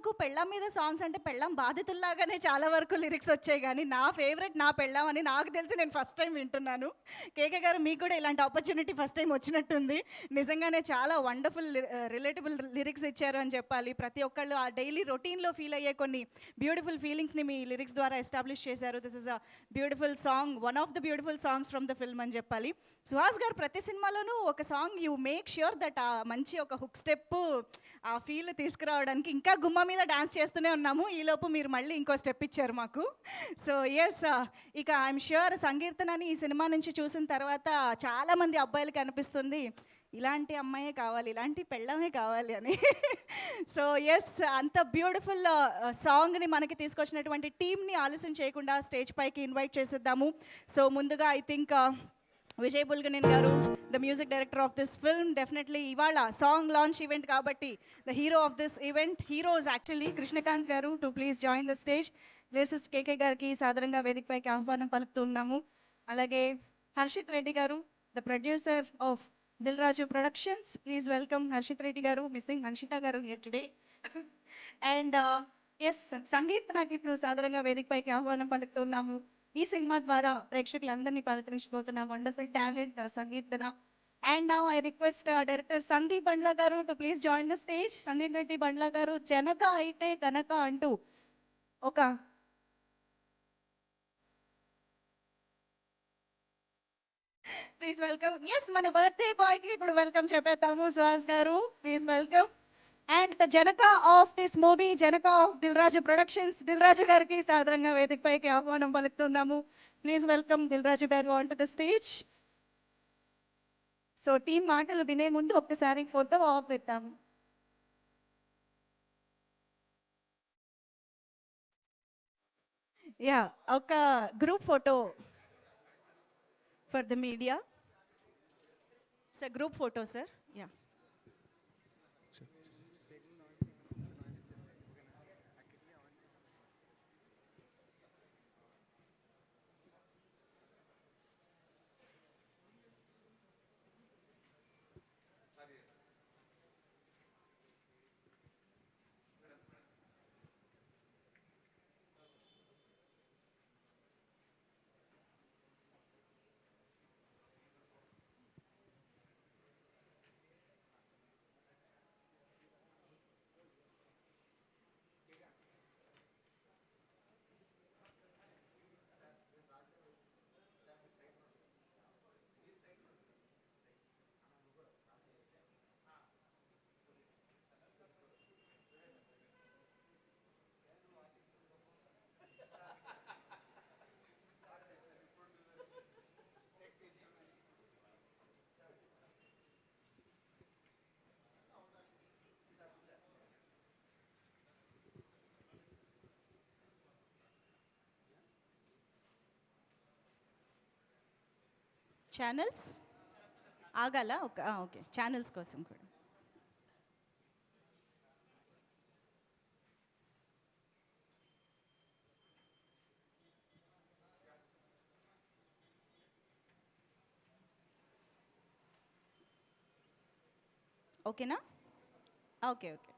నాకు పెళ్ళాం మీద సాంగ్స్ అంటే పెళ్ళాం బాధితుల్లాగానే చాలా వరకు లిరిక్స్ వచ్చాయి, కానీ నా ఫేవరెట్ నా పెళ్ళాం అని నాకు తెలిసి నేను ఫస్ట్ టైం వింటున్నాను. కేకే గారు, మీకు కూడా ఇలాంటి ఆపర్చునిటీ ఫస్ట్ టైం వచ్చినట్టుంది. నిజంగానే చాలా వండర్ఫుల్ రిలేటబుల్ లిరిక్స్ ఇచ్చారు అని చెప్పాలి. ప్రతి ఒక్కళ్ళు ఆ డైలీ రొటీన్లో ఫీల్ అయ్యే కొన్ని బ్యూటిఫుల్ ఫీలింగ్స్ని మీ లిరిక్స్ ద్వారా ఎస్టాబ్లిష్ చేశారు. This is a beautiful song, one of the beautiful songs from the film అని చెప్పాలి. సుహాస్ గారు ప్రతి సినిమాలోనూ ఒక song you make sure that ఆ మంచి ఒక హుక్ స్టెప్ ఆ ఫీల్ తీసుకురావడానికి ఇంకా గుమ్మ మీద డాన్స్ చేస్తూనే ఉన్నాము. ఈలోపు మీరు మళ్ళీ ఇంకో స్టెప్ ఇచ్చారు మాకు. సో ఎస్, ఇక ఐఎమ్ ష్యూర్ సంకీర్తనని ఈ సినిమా నుంచి చూసిన తర్వాత చాలామంది అబ్బాయిలకి అనిపిస్తుంది ఇలాంటి అమ్మాయే కావాలి, ఇలాంటి పెళ్ళమే కావాలి అని. సో ఎస్, అంత బ్యూటిఫుల్ సాంగ్ని మనకి తీసుకొచ్చినటువంటి టీమ్ని ఆలస్యం చేయకుండా స్టేజ్ పైకి ఇన్వైట్ చేసేద్దాము. సో ముందుగా I think Vijay Bulganin garu, the music director of this film. Definitely ఇవాళ సాంగ్ లాంచ్ ఈవెంట్ కాబట్టి the hero of this event, heroes actually Krishnakanth garu to please join the stage. Lyricist K గారికి సాధారణంగా వేదికపైకి ఆహ్వానం పలుకుతున్నాము. అలాగే Harshith Reddy garu, the producer of Dil Raju productions. Please welcome Harshith Reddy garu, missing Hanshitha garu here today. And yes, సంగీతనాకి ఇప్పుడు సాధారణంగా వేదికపైకి ఆహ్వానం పలుకుతున్నాము. ఈ సినిమా ద్వారా ప్రేక్షకులందరినీ పలకరించబోతున్న wonderful talent Sangeethana. And now I request director Sandeep Bandla garu to please join the stage. Sandeep Reddy Bandla garu Janaka Aithe Ganaka అంటూ ఒక ప్లీజ్ వెల్కమ్. ఎస్, మన బర్త్డే బాయ్ కి ఇప్పుడు వెల్కమ్ చెప్పేద్దాము. Suhas garu please welcome. And the Janaka of this movie, Janaka of Dil Raju productions, Dil Raju గారికి సాధారణంగా వేదికపైకి ఆహ్వానం పలుకుతున్నాము. Please welcome Dil Raju garu on to the stage. So team మాటలు వినే ముందు ఒక్కసారి ఫోటో ఆఫ్ పెట్టాము. యా, ఒక group photo for the media. Sir group photo sir. Yeah, channels ఆగాల. ఓకే, ఛానల్స్ కోసం కూడా. ఓకేనా? Okay okay.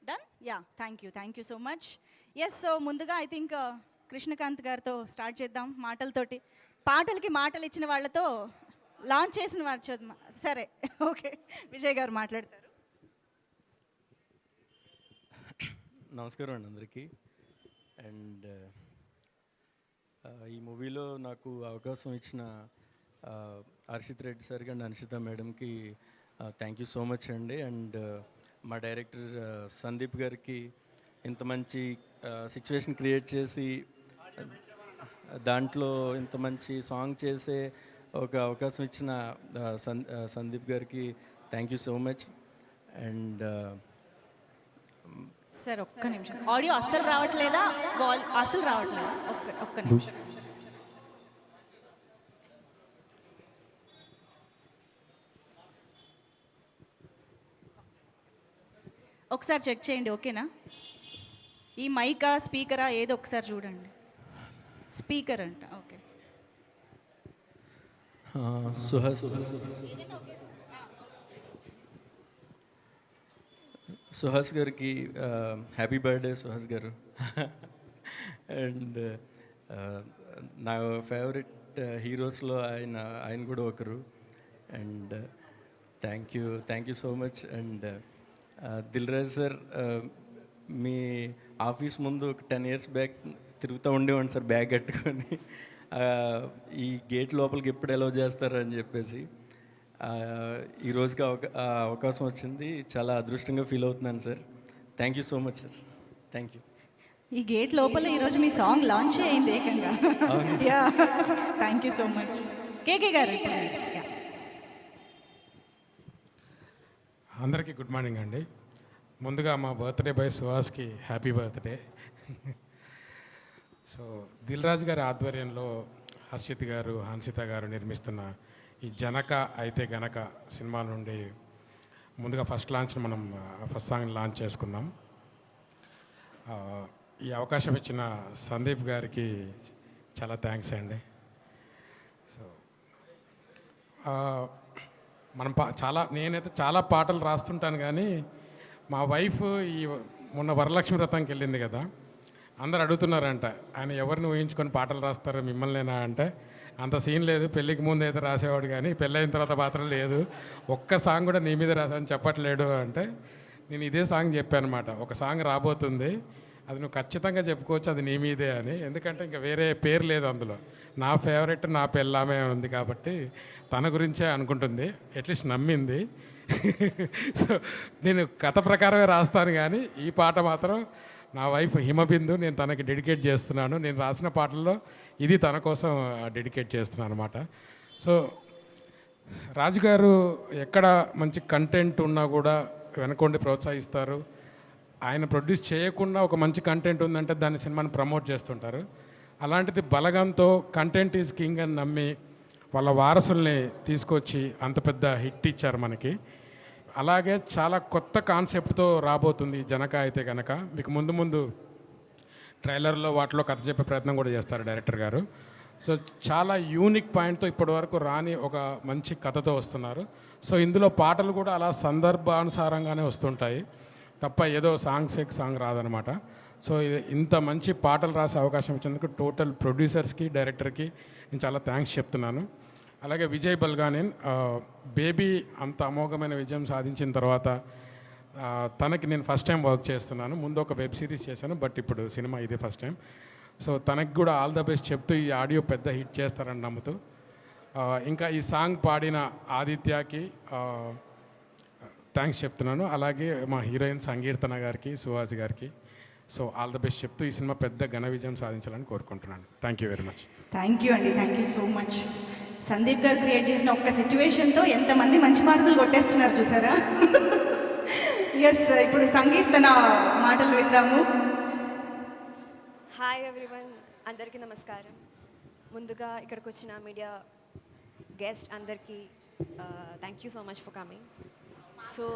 Done. Yeah, thank you so much. Yes, so ముందుగా ఐ థింక్ కృష్ణకాంత్ గారితో స్టార్ట్ చేద్దాం మాటలతోటి. పాటలకి మాటలు ఇచ్చిన వాళ్ళతో లాంచ్ చేసిన వారు చూద్దాం. సరే, ఓకే, విజయ్ గారు మాట్లాడతారు. నమస్కారం అండి అందరికీ. అండ్ ఈ మూవీలో నాకు అవకాశం ఇచ్చిన హర్షిత్ రెడ్డి సార్కి అండ్ హన్షిత మేడంకి థ్యాంక్ యూ సో మచ్ అండి. అండ్ మా డైరెక్టర్ సందీప్ గారికి ఇంత మంచి సిచ్యువేషన్ క్రియేట్ చేసి దాంట్లో ఇంత మంచి సాంగ్ చేసే ఒక అవకాశం ఇచ్చిన సందీప్ గారికి thank you so much. And sir ఒక్క నిమిషం, ఆడియో అస్సలు రావట్లేదా? అస్సలు రావట్లేదా? ఒక్క నిమిషం. ఒకసారి చెక్ చేయండి, ఓకేనా? ఈ మైకా స్పీకరా ఏదో ఒకసారి చూడండి. స్పీకర్ అంట. ఓకే, సుహాస్ సుహాస్ గారికి happy birthday Suhas garu. And నా ఫేవరెట్ హీరోస్లో ఆయన కూడా ఒకరు. And thank you so much. And Dil Raju sir, మీ ఆఫీస్ ముందు ఒక 10 years బ్యాక్ తిరుగుతూ ఉండేవాడిని సార్ బ్యాగ్ కట్టుకొని. ఈ గేట్ లోపలికి ఎప్పుడు అలౌ చేస్తారు అని చెప్పేసి. ఈ రోజుకి అవకాశం వచ్చింది, చాలా అదృష్టంగా ఫీల్ అవుతున్నాను sir. Thank you so much sir. Thank you. ఈ గేట్ లోపల ఈరోజు మీ సాంగ్ లాంచ్ అయింది ఏకంగా. Yeah, thank you so much. K K ఇప్పుడు మీరు. యా. అందరికీ గుడ్ మార్నింగ్ అండి. ముందుగా మా బర్త్డే బాయ్ సుహాస్కి happy birthday. So Dil Raju గారి ఆధ్వర్యంలో హర్షిత్ గారు, హన్సిత గారు నిర్మిస్తున్న ఈ జనక అయితే గనక సినిమా నుండి ముందుగా ఫస్ట్ సాంగ్ లాంచ్ చేసుకున్నాం. ఈ అవకాశం ఇచ్చిన సందీప్ గారికి చాలా థ్యాంక్స్ అండి. సో నేనైతే చాలా పాటలు రాస్తుంటాను, కానీ మా వైఫ్ మొన్న వరలక్ష్మి వ్రతంకి వెళ్ళింది కదా, అందరు అడుగుతున్నారంట, ఆయన ఎవరిని ఊహించుకొని పాటలు రాస్తారు మిమ్మల్నేనా అంటే, అంత సీన్ లేదు, పెళ్ళికి ముందు అయితే రాసేవాడు కానీ పెళ్ళైన తర్వాత మాత్రం లేదు, ఒక్క సాంగ్ కూడా నీ మీద రాసాను చెప్పట్లేడు అంటే, నేను ఇదే సాంగ్ చెప్పాను అనమాట. ఒక సాంగ్ రాబోతుంది, అది నువ్వు ఖచ్చితంగా చెప్పుకోవచ్చు అది నీ మీదే అని, ఎందుకంటే ఇంకా వేరే పేరు లేదు అందులో. నా ఫేవరెట్ నా పెళ్ళామే ఉంది కాబట్టి తన గురించే అనుకుంటుంది, అట్లీస్ట్ నమ్మింది. సో నేను కథ ప్రకారమే రాస్తాను, కానీ ఈ పాట మాత్రం నా వైఫ్ హిమబిందు, నేను తనకి డెడికేట్ చేస్తున్నాను. నేను రాసిన పాటల్లో ఇది తన కోసం డెడికేట్ చేస్తున్నాను అనమాట. సో రాజుగారు ఎక్కడ మంచి కంటెంట్ ఉన్నా కూడా వెనకొండి ప్రోత్సహిస్తారు. ఆయన ప్రొడ్యూస్ చేయకుండా ఒక మంచి కంటెంట్ ఉందంటే దాని సినిమాని ప్రమోట్ చేస్తుంటారు. అలాంటిది బలగంతో కంటెంట్ ఈజ్ కింగ్ అని నమ్మి వాళ్ళ వారసుల్ని తీసుకొచ్చి అంత పెద్ద హిట్ ఇచ్చారు మనకి. అలాగే చాలా కొత్త కాన్సెప్ట్తో రాబోతుంది జనక అయితే కనుక. మీకు ముందు ట్రైలర్లో వాటిలో కథ చెప్పే ప్రయత్నం కూడా చేస్తారు డైరెక్టర్ గారు. సో చాలా యూనిక్ పాయింట్తో ఇప్పటివరకు రాని ఒక మంచి కథతో వస్తున్నారు. సో ఇందులో పాటలు కూడా అలా సందర్భానుసారంగానే వస్తుంటాయి తప్ప ఏదో సాంగ్ రాదనమాట. సో ఇంత మంచి పాటలు రాసే అవకాశం ఇచ్చినందుకు టోటల్ ప్రొడ్యూసర్స్కి, డైరెక్టర్కి నేను చాలా థ్యాంక్స్ చెప్తున్నాను. అలాగే విజయ్ బల్గానేన్ బేబీ అంత అమోఘమైన విజయం సాధించిన తర్వాత తనకి నేను ఫస్ట్ టైం వర్క్ చేస్తున్నాను. ముందు ఒక వెబ్ సిరీస్ చేశాను, బట్ ఇప్పుడు సినిమా ఇదే ఫస్ట్ టైం. సో తనకి కూడా ఆల్ ద బెస్ట్ చెప్తూ ఈ ఆడియో పెద్ద హిట్ చేస్తారని నమ్ముతూ, ఇంకా ఈ సాంగ్ పాడిన ఆదిత్యకి థ్యాంక్స్ చెప్తున్నాను. అలాగే మా హీరోయిన్ సంకీర్తన గారికి, సుహాస్ గారికి సో ఆల్ ద బెస్ట్ చెప్తూ ఈ సినిమా పెద్ద ఘన విజయం సాధించాలని కోరుకుంటున్నాను. Thank you very much. Thank you అండి, thank you so much. Sandeep garu create చేసిన ఒక్క సిచ్యువేషన్తో ఎంతమంది మంచి మార్కులు కొట్టేస్తున్నారు చూసారా. ఎస్, ఇప్పుడు సంకీర్తన మాటలు విందాము. హాయ్ ఎవ్రీవన్, అందరికీ నమస్కారం. ముందుగా ఇక్కడికి వచ్చిన మీడియా గెస్ట్ అందరికీ thank you so much for coming. So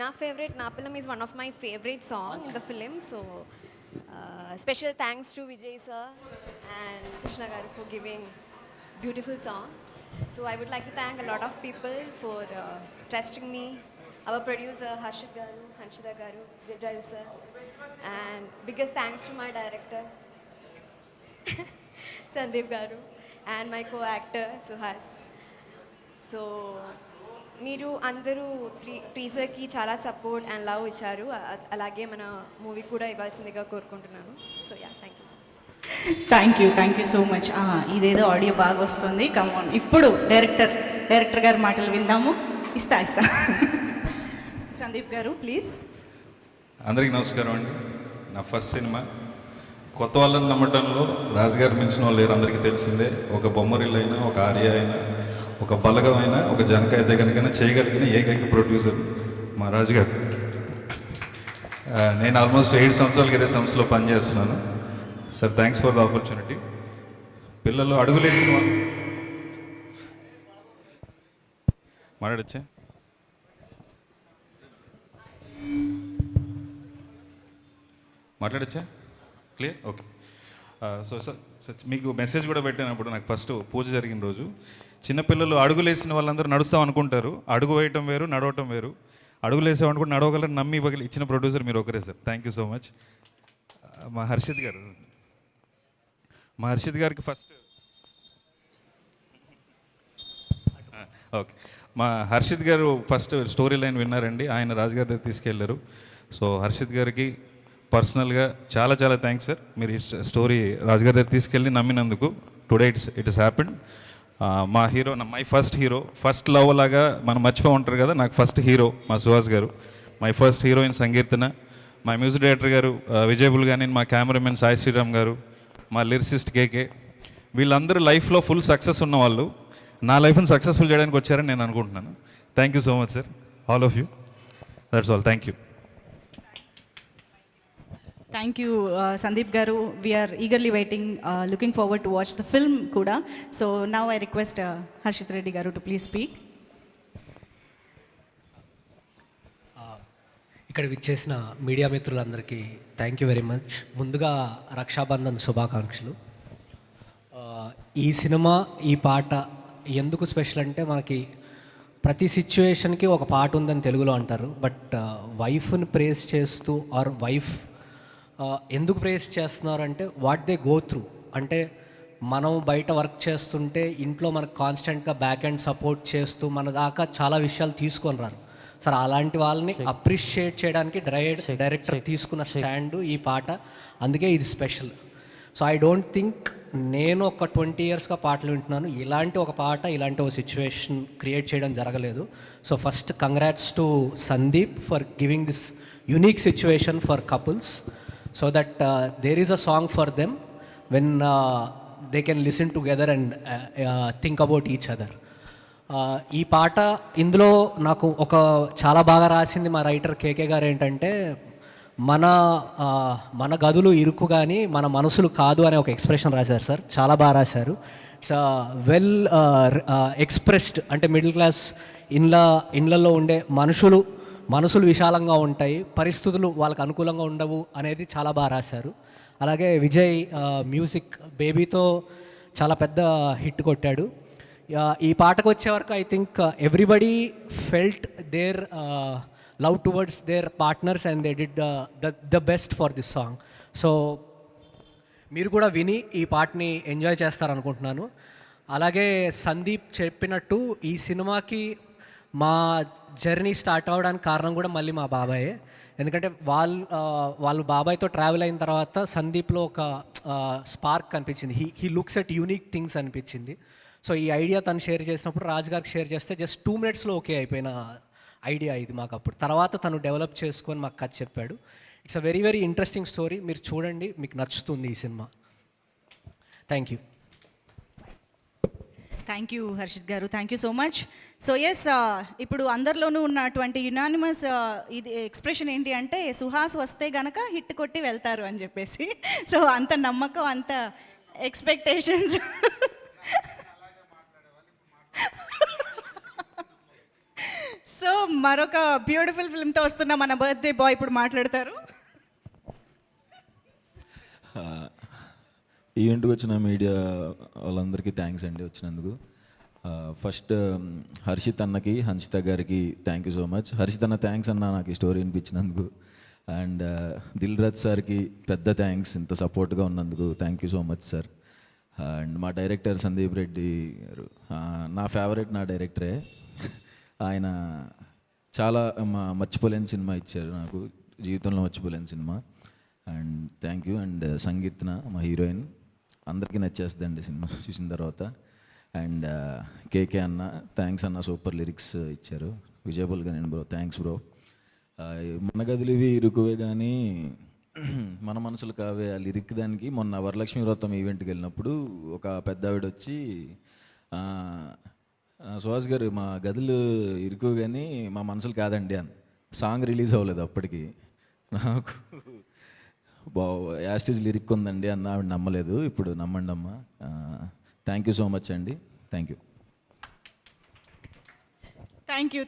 నా పిల్లం is one of my favourite song in the film. So special thanks to Vijay sir and Krishna garu for giving beautiful song. So I would like to thank a lot of people for trusting me. Our producer Harshit garu, Hanshida garu, Vijay sir, and biggest thanks to my director Sandeep garu and my co-actor Suhas. So మీరు అందరూ టీజర్కి చాలా support and love ఇచ్చారు, అలాగే మన movie కూడా ఇవ్వాల్సిందిగా కోరుకుంటున్నాను. So yeah, thank you sir. Thank you so much. ఇదేదో ఆడియో బాగా వస్తుంది, కమాన్. ఇప్పుడు డైరెక్టర్ గారి మాటలు విందాము. ఇస్తా సందీప్ గారు ప్లీజ్. అందరికీ నమస్కారం అండి. నా ఫస్ట్ సినిమా. కొత్త వాళ్ళని నమ్మటంలో రాజుగారు మించిన వాళ్ళు లేరు, అందరికీ తెలిసిందే. ఒక బొమ్మరిల్లు అయినా, ఒక ఆర్య అయినా, ఒక బలగం అయినా, ఒక జనక అయితే కనుక చేయగలిగిన ఏకైక ప్రొడ్యూసర్ మా రాజుగారు. నేను ఆల్మోస్ట్ 7 సంవత్సరాలకి ఇదే సంస్థలో పనిచేస్తున్నాను. Sir thanks for the opportunity. పిల్లలు అడుగులేసిన మాట్లాడచ్చా? మాట్లాడచ్చా? క్లియర్? ఓకే. సో మీకు మెసేజ్ కూడా పెట్టినప్పుడు నాకు ఫస్ట్ పూజ జరిగిన రోజు చిన్నపిల్లలు అడుగులేసిన వాళ్ళందరూ నడుస్తాం అనుకుంటారు, అడుగు వేయటం వేరు నడవటం వేరు. అడుగులు వేసామనుకుంటే నడవగలని నమ్మి ఇచ్చిన ప్రొడ్యూసర్ మీరు ఒకరే sir. Thank you so much. మా హర్షిత్ గారికి ఫస్ట్ ఓకే, మా హర్షిత్ గారు ఫస్ట్ స్టోరీ లైన్ విన్నారండి, ఆయన రాజుగారి దగ్గర తీసుకెళ్లారు. సో హర్షిత్ గారికి పర్సనల్గా చాలా చాలా థ్యాంక్స్ సార్. మీరు ఈ స్టోరీ రాజుగారి దగ్గర తీసుకెళ్ళి నమ్మినందుకు. Today it is happened. మా hero, my first hero, first love లాగా మనం మర్చిపో ఉంటారు కదా, నాకు ఫస్ట్ హీరో మా సుహాస్ గారు, మై ఫస్ట్ హీరోయిన్ సంకీర్తన, మా మ్యూజిక్ డైరెక్టర్ గారు విజయబుల్ గాని, మా కెమెరామెన్ సాయి శ్రీరామ్ గారు, మా లిరిసిస్ట్ కేకే, వీళ్ళందరూ లైఫ్లో ఫుల్ సక్సెస్ ఉన్న వాళ్ళు నా లైఫ్ని సక్సెస్ఫుల్ చేయడానికి వచ్చారని నేను అనుకుంటున్నాను. Thank you so much sir, all of you. That's all. Thank you. Thank you Sandeep garu. We're eagerly waiting, looking forward to watch the film కూడా. So now I request Harshith Reddy garu to please speak. ఇక్కడికి విచ్చేసిన media మిత్రులందరికీ thank you very much. ముందుగా రక్షాబంధన్ శుభాకాంక్షలు. ఈ cinema, ఈ పాట ఎందుకు స్పెషల్ అంటే, మనకి ప్రతి సిచ్యువేషన్కి ఒక పాట ఉందని తెలుగులో అంటారు. బట్ వైఫ్ని ప్రేస్ చేస్తూ ఆర్ వైఫ్ ఎందుకు ప్రేస్ చేస్తున్నారంటే వాట్ దే గో త్రూ. అంటే మనం బయట వర్క్ చేస్తుంటే ఇంట్లో మనకు కాన్స్టెంట్గా బ్యాక్ అండ్ సపోర్ట్ చేస్తూ మన దాకా చాలా విషయాలు తీసుకొని రారు సార్. అలాంటి వాళ్ళని అప్రిషియేట్ చేయడానికి డైరెక్టర్ తీసుకున్న స్టాండు ఈ పాట, అందుకే ఇది special. So I don't think నేను ఒక 20 ఇయర్స్గా పాటలు వింటున్నాను, ఇలాంటి ఒక పాట, ఇలాంటి ఒక సిచ్యువేషన్ క్రియేట్ చేయడం జరగలేదు. So first congrats to Sandeep for giving this unique situation for couples, so that there is a song for them when they can listen together and think about each other. ఈ పాట ఇందులో నాకు ఒక చాలా బాగా రాసింది మా రైటర్ కేకే గారు. ఏంటంటే మన గదులు ఇరుకు కానీ మన మనసులు కాదు అనే ఒక ఎక్స్ప్రెషన్ రాశారు సార్. చాలా బాగా రాశారు. It's well expressed. అంటే మిడిల్ క్లాస్ ఇళ్ళల్లో ఉండే మనసులు విశాలంగా ఉంటాయి, పరిస్థితులు వాళ్ళకు అనుకూలంగా ఉండవు అనేది చాలా బాగా రాశారు. అలాగే విజయ్ మ్యూజిక్ బేబీతో చాలా పెద్ద హిట్ కొట్టాడు. ఈ పాటకు వచ్చే వరకు I think everybody felt there love towards there partners and they did the best for this song. So మీరు కూడా విని ఈ పాటని ఎంజాయ్ చేస్తారనుకుంటున్నాను. అలాగే సందీప్ చెప్పినట్టు ఈ సినిమాకి మా జర్నీ స్టార్ట్ అవ్వడానికి కారణం కూడా మళ్ళీ మా బాబాయే. ఎందుకంటే వాళ్ళు బాబాయ్తో ట్రావెల్ అయిన తర్వాత సందీప్లో ఒక స్పార్క్ కనిపించింది. He looks at unique things అనిపించింది. సో ఈ ఐడియా తను షేర్ చేసినప్పుడు రాజు గారికి షేర్ చేస్తే జస్ట్ 2 minutesలో ఓకే అయిపోయిన ఐడియా ఇది మాకు. అప్పుడు తర్వాత తను డెవలప్ చేసుకొని మాకు కథ చెప్పాడు. It's a very very interesting story. మీరు చూడండి, మీకు నచ్చుతుంది ఈ సినిమా. Thank you. Thank you Harshith garu, thank you so much. So yes, ఇప్పుడు అందరిలోనూ ఉన్నటువంటి యునానిమస్ ఇది ఎక్స్ప్రెషన్ ఏంటి అంటే, సుహాస్ వస్తే గనక హిట్ కొట్టి వెళ్తారు అని చెప్పేసి. సో అంత నమ్మకం, అంత ఎక్స్పెక్టేషన్స్. సో మరొక బ్యూటిఫుల్ ఫిల్మ్తో వస్తున్న మన బర్త్డే బాయ్ ఇప్పుడు మాట్లాడతారు. ఈవెంట్కి వచ్చిన మీడియా వాళ్ళందరికీ థ్యాంక్స్ అండి వచ్చినందుకు. ఫస్ట్ హర్షిత్ అన్నకి, హన్షిత గారికి thank you so much. Harshith అన్న థ్యాంక్స్ అన్న నాకు ఈ స్టోరీ వినిపించినందుకు. అండ్ దిల్ రాజ్ సార్కి పెద్ద థ్యాంక్స్ ఇంత సపోర్ట్గా ఉన్నందుకు. Thank you so much sir. And మా డైరెక్టర్ సందీప్ రెడ్డి గారు నా ఫేవరెట్, నా డైరెక్టరే. ఆయన చాలా మర్చిపోలేని సినిమా ఇచ్చారు నాకు, జీవితంలో మర్చిపోలేని సినిమా. And thank you. And Sangeethana మా హీరోయిన్ అందరికీ నచ్చేస్తుందండి సినిమా చూసిన తర్వాత. అండ్ కేకే అన్న థ్యాంక్స్ అన్న, సూపర్ లిరిక్స్ ఇచ్చారు. విజయబుల్గా నేను బ్రో థ్యాంక్స్ బ్రో. మన గదులు ఇవి ఇరుకువే కానీ మన మనసులు కావే ఆ లిరిక్ దానికి. మొన్న వరలక్ష్మి వ్రతం ఈవెంట్కి వెళ్ళినప్పుడు ఒక పెద్ద ఆవిడ వచ్చి, సుహాస్ గారు మా గదులు ఇరుకు కానీ మా మనసులు కాదండి అని. సాంగ్ రిలీజ్ అవ్వలేదు అప్పటికి. నాకు యాస్టేజ్ లిరిక్ ఉందండి అన్న, ఆవిడ నమ్మలేదు. ఇప్పుడు నమ్మండి అమ్మ. థ్యాంక్ యూ సో మచ్ అండి. Thank you.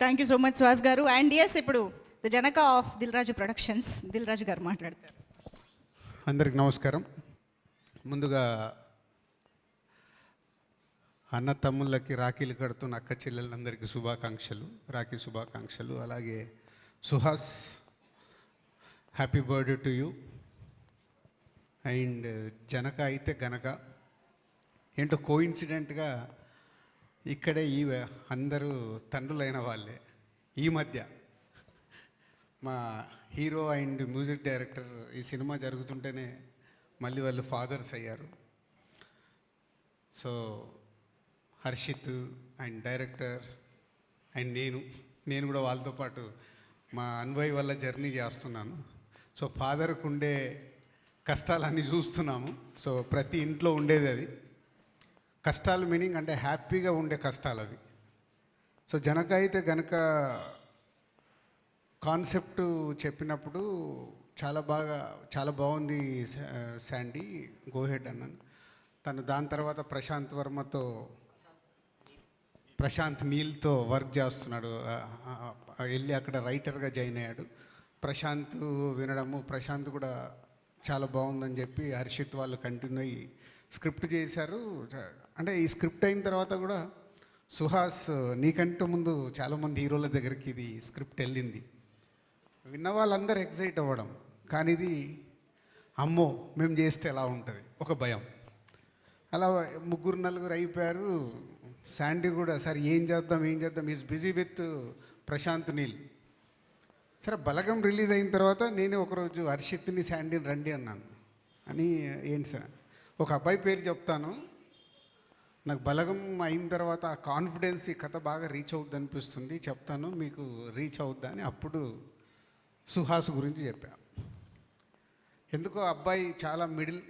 Thank you so much Suhas garu. And yes, ఇప్పుడు the Janaka of Dil Raju productions Dil Raju garu మాట్లాడతారు. అందరికి నమస్కారం. ముందుగా అన్న తమ్ముళ్ళకి రాఖీలు కడుతున్న అక్క చెల్లెలందరికీ శుభాకాంక్షలు, రాఖీ శుభాకాంక్షలు. అలాగే Suhas, happy birthday to you. And Janaka Aithe గనక ఏంటో కోఇన్సిడెంట్గా ఇక్కడే అందరూ తండ్రులైన వాళ్ళే. ఈ మధ్య మా హీరో అండ్ మ్యూజిక్ డైరెక్టర్ ఈ సినిమా జరుగుతుంటేనే మళ్ళీ వాళ్ళు ఫాదర్స్ అయ్యారు. So Harshith and director and నేను కూడా వాళ్ళతో పాటు మా అన్వయ్ వల్ల జర్నీ చేస్తున్నాను. సో ఫాదర్కు ఉండే కష్టాలన్నీ చూస్తున్నాము. సో ప్రతి ఇంట్లో ఉండేది అది. కష్టాలు మీనింగ్ అంటే హ్యాపీగా ఉండే కష్టాలు అవి. సో జనక అయితే గనక కాన్సెప్ట్ చెప్పినప్పుడు చాలా బాగుంది శాండీ, గోహెడ్ అన్నాను. తను దాని తర్వాత ప్రశాంత్ నీల్తో వర్క్ చేస్తున్నాడు. వెళ్ళి అక్కడ రైటర్గా జాయిన్ అయ్యాడు. ప్రశాంత్ వినడము, ప్రశాంత్ కూడా చాలా బాగుందని చెప్పి హర్షిత్ వాళ్ళు కంటిన్యూ అయ్యి స్క్రిప్ట్ చేశారు. అంటే ఈ స్క్రిప్ట్ అయిన తర్వాత కూడా సుహాస్ నీకంటే ముందు చాలామంది హీరోల దగ్గరికి ఇది స్క్రిప్ట్ వెళ్ళింది. విన్న వాళ్ళందరూ ఎక్సైట్ అవ్వడం, కానీ ఇది అమ్మో మేము చేస్తే ఎలా ఉంటుంది ఒక భయం. అలా 3-4 అయిపోయారు. శాండీ కూడా సరే ఏం చేద్దాం is busy with Prashanth Neel. సరే బలగం రిలీజ్ అయిన తర్వాత నేనే ఒకరోజు హర్షిత్ని శాండీని రండి అన్నాను. అని ఏంటి సార్, ఒక అబ్బాయి పేరు చెప్తాను, నాకు బలగం అయిన తర్వాత ఆ కాన్ఫిడెన్స్ ఈ కథ బాగా రీచ్ అవుద్ది అనిపిస్తుంది, చెప్తాను మీకు రీచ్ అవుద్దా అని. అప్పుడు సుహాస్ గురించి చెప్పా. ఎందుకో అబ్బాయి చాలా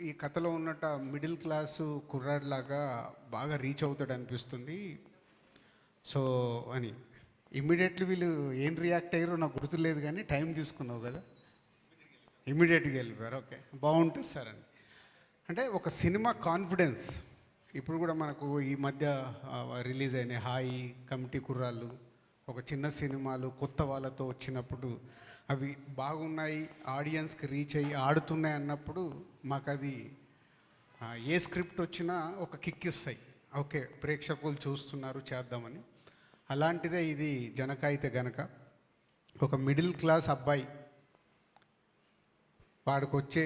ఈ కథలో ఉన్నట్ట మిడిల్ క్లాసు కుర్రాడిలాగా బాగా రీచ్ అవుతాడు అనిపిస్తుంది. సో అని ఇమ్మీడియట్లీ వీళ్ళు ఏం రియాక్ట్ అయ్యారో నాకు గుర్తులేదు, కానీ టైం తీసుకున్నావు కదా, ఇమ్మీడియట్గా వెళ్ళిపోయారు. ఓకే బాగుంటుంది సార్ అని. అంటే ఒక సినిమా కాన్ఫిడెన్స్. ఇప్పుడు కూడా మనకు ఈ మధ్య రిలీజ్ అయిన హాయి, కమిటీ కుర్రాళ్ళు, ఒక చిన్న సినిమాలు కొత్త వాళ్ళతో వచ్చినప్పుడు అవి బాగున్నాయి, ఆడియన్స్కి రీచ్ అయ్యి ఆడుతున్నాయి అన్నప్పుడు మాకు అది ఏ స్క్రిప్ట్ వచ్చినా ఒక కిక్ ఇస్తాయి. ఓకే ప్రేక్షకులు చూస్తున్నారు చేద్దామని. అలాంటిదే ఇది జనక అయితే గనక. ఒక మిడిల్ క్లాస్ అబ్బాయి వాడికి వచ్చే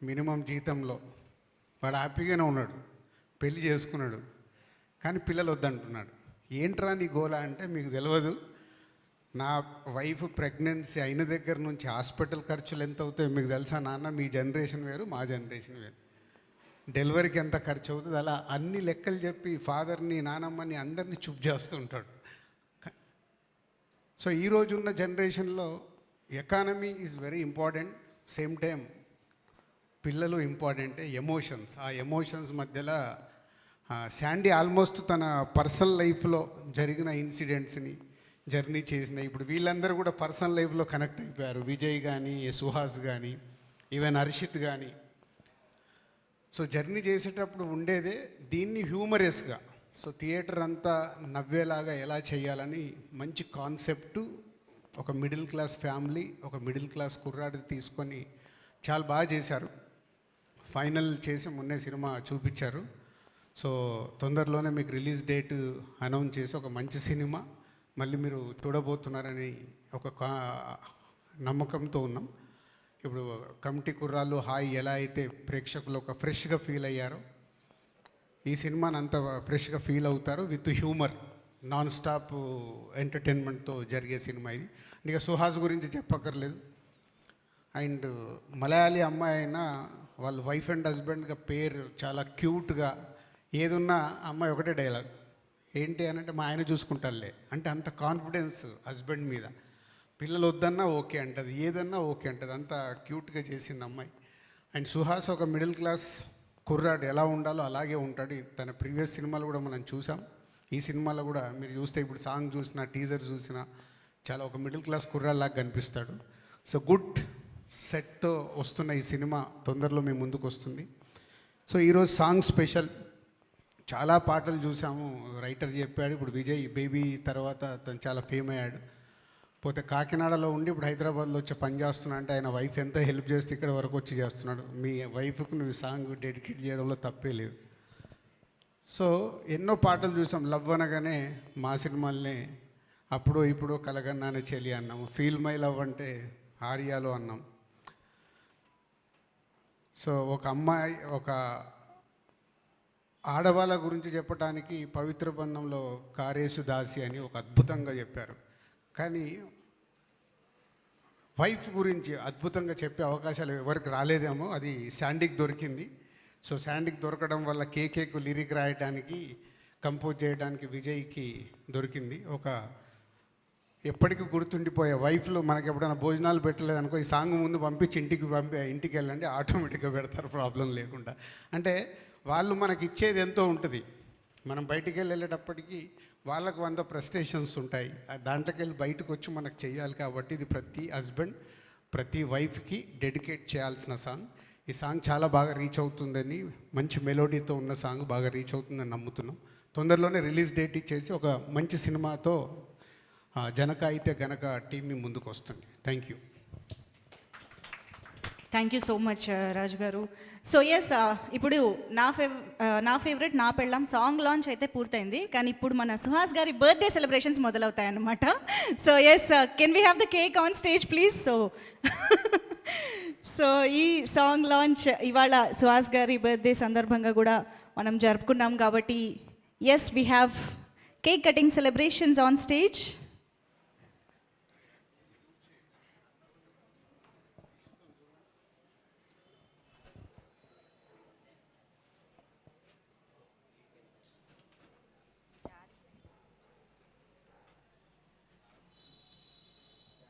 మినిమం జీతంలో వాడు హ్యాపీగానే ఉన్నాడు, పెళ్లి చేసుకున్నాడు, కానీ పిల్లలు వద్దంటున్నాడు. ఏంట్రా నీ గోలా అంటే, మీకు తెలియదు నా వైఫ్ ప్రెగ్నెన్సీ అయిన దగ్గర నుంచి హాస్పిటల్ ఖర్చులు ఎంత అవుతాయో మీకు తెలుసా నాన్న? మీ జనరేషన్ వేరు, మా జనరేషన్ వేరు. డెలివరీకి ఎంత ఖర్చు అవుతుంది, అలా అన్ని లెక్కలు చెప్పి ఫాదర్ని, నానమ్మని అందరినీ చుప్ చేస్తూ ఉంటాడు. సో ఈరోజున్న జనరేషన్లో economy is very important, same time పిల్లలు ఇంపార్టెంటే, ఎమోషన్స్. ఆ ఎమోషన్స్ మధ్యలో శాండీ ఆల్మోస్ట్ తన పర్సనల్ లైఫ్లో జరిగిన ఇన్సిడెంట్స్ని జర్నీ చేసిన, ఇప్పుడు వీళ్ళందరూ కూడా పర్సనల్ లైఫ్లో కనెక్ట్ అయిపోయారు. విజయ్ కానీ, సుహాస్ కానీ, ఈవెన్ హర్షిత్ కానీ. సో జర్నీ చేసేటప్పుడు ఉండేదే దీన్ని హ్యూమరస్గా, సో థియేటర్ అంతా నవ్వేలాగా ఎలా చేయాలని మంచి కాన్సెప్టు, ఒక మిడిల్ క్లాస్ ఫ్యామిలీ, ఒక మిడిల్ క్లాస్ కుర్రాడి తీసుకొని చాలా బాగా చేశారు. ఫైనల్ చేసి మొన్నే సినిమా చూపించారు. సో తొందరలోనే మీకు రిలీజ్ డేట్ అనౌన్స్ చేసి ఒక మంచి సినిమా మళ్ళీ మీరు చూడబోతున్నారని ఒక నమ్మకంతో ఉన్నాం. ఇప్పుడు కమిటీ కుర్రాళ్ళు హాయ్ ఎలా అయితే ప్రేక్షకులు ఒక ఫ్రెష్గా ఫీల్ అయ్యారో, ఈ సినిమాని అంత ఫ్రెష్గా ఫీల్ అవుతారు విత్ హ్యూమర్, నాన్ స్టాప్ ఎంటర్టైన్మెంట్తో జరిగే సినిమా ఇది. ఇక సుహాస్ గురించి చెప్పక్కర్లేదు. అండ్ మలయాళీ అమ్మాయి అయినా వాళ్ళ వైఫ్ అండ్ హస్బెండ్గా పేరు చాలా క్యూట్గా, ఏదున్నా అమ్మాయి ఒకటే డైలాగ్ ఏంటి అని అంటే, మా ఆయన చూసుకుంటారులే అంటే అంత కాన్ఫిడెన్స్ హస్బెండ్ మీద. పిల్లలు వద్దన్నా ఓకే అంటది, ఏదన్నా ఓకే అంటది, అంత క్యూట్గా చేసింది అమ్మాయి. అండ్ సుహాస్ ఒక మిడిల్ క్లాస్ కుర్రాడు ఎలా ఉండాలో అలాగే ఉంటాడు. తన ప్రీవియస్ సినిమాలు కూడా మనం చూసాం. ఈ సినిమాలో కూడా మీరు చూస్తే ఇప్పుడు సాంగ్ చూసినా, టీజర్ చూసినా చాలా ఒక మిడిల్ క్లాస్ కుర్రాల్లాగా కనిపిస్తాడు. సో గుడ్ సెట్తో వస్తున్న ఈ సినిమా తొందరలో మీ ముందుకు వస్తుంది. సో ఈరోజు సాంగ్ స్పెషల్, చాలా పాటలు చూసాము, రైటర్ చెప్పాడు. ఇప్పుడు విజయ్ బేబీ తర్వాత తను చాలా ఫేమ్ అయ్యాడు. పోతే కాకినాడలో ఉండి ఇప్పుడు హైదరాబాద్లో వచ్చి పని చేస్తున్నా అంటే ఆయన వైఫ్ ఎంత హెల్ప్ చేస్తే ఇక్కడ వరకు వచ్చి చేస్తున్నాడు. మీ వైఫ్కి నువ్వు సాంగ్ డెడికేట్ చేయడంలో తప్పే లేదు. సో ఎన్నో పాటలు చూసాం. లవ్ అనగానే మా సినిమాల్ని అప్పుడు ఇప్పుడు కలగన్నానే చెలి అన్నాము. ఫీల్ మై లవ్ అంటే ఆర్యాలో అన్నాం. సో ఒక అమ్మాయి, ఒక ఆడవాళ్ళ గురించి చెప్పడానికి పవిత్ర బంధంలో కారేసు దాసి అని ఒక అద్భుతంగా చెప్పారు. కానీ వైఫ్ గురించి అద్భుతంగా చెప్పే అవకాశాలు ఎవరికి రాలేదేమో, అది శాండీకి దొరికింది. సో శాండీకి దొరకడం వల్ల కేకేకు లిరిక్ రాయడానికి, కంపోజ్ చేయడానికి విజయ్కి దొరికింది. ఒక ఎప్పటికీ గుర్తుండిపోయే వైఫ్లు మనకి ఎప్పుడైనా భోజనాలు పెట్టలేదనుకో, ఈ సాంగ్ ముందు పంపించి ఇంటికి వెళ్ళండి, ఆటోమేటిక్గా పెడతారు ప్రాబ్లం లేకుండా. అంటే వాళ్ళు మనకి ఇచ్చేది ఎంతో ఉంటుంది. మనం బయటికి వెళ్ళేటప్పటికీ వాళ్ళకు 100 ప్రెస్టేషన్స్ ఉంటాయి. దాంట్లోకి వెళ్ళి బయటకు వచ్చి మనకు చేయాలి. కాబట్టి ఇది ప్రతి హస్బెండ్, ప్రతి వైఫ్కి డెడికేట్ చేయాల్సిన సాంగ్. ఈ సాంగ్ చాలా బాగా రీచ్ అవుతుందని, మంచి మెలోడీతో ఉన్న సాంగ్ బాగా రీచ్ అవుతుందని నమ్ముతున్నాం. తొందరలోనే రిలీజ్ డేట్ ఇచ్చేసి ఒక మంచి సినిమాతో జనక అయితే గనక టీం మీ ముందుకు వస్తుంది. Thank you. Thank you so much Raju గారు. సో ఎస్, ఇప్పుడు నా ఫేవరెట్ నా పెళ్ళాం సాంగ్ లాంచ్ అయితే పూర్తయింది. కానీ ఇప్పుడు మన సుహాస్ గారి బర్త్డే సెలబ్రేషన్స్ మొదలవుతాయి అన్నమాట. So yes, can we have the cake on stage please? So ఈ సాంగ్ లాంచ్ ఇవాళ సుహాస్ గారి బర్త్డే సందర్భంగా కూడా మనం జరుపుకున్నాం కాబట్టి yes, we have cake cutting celebrations on stage.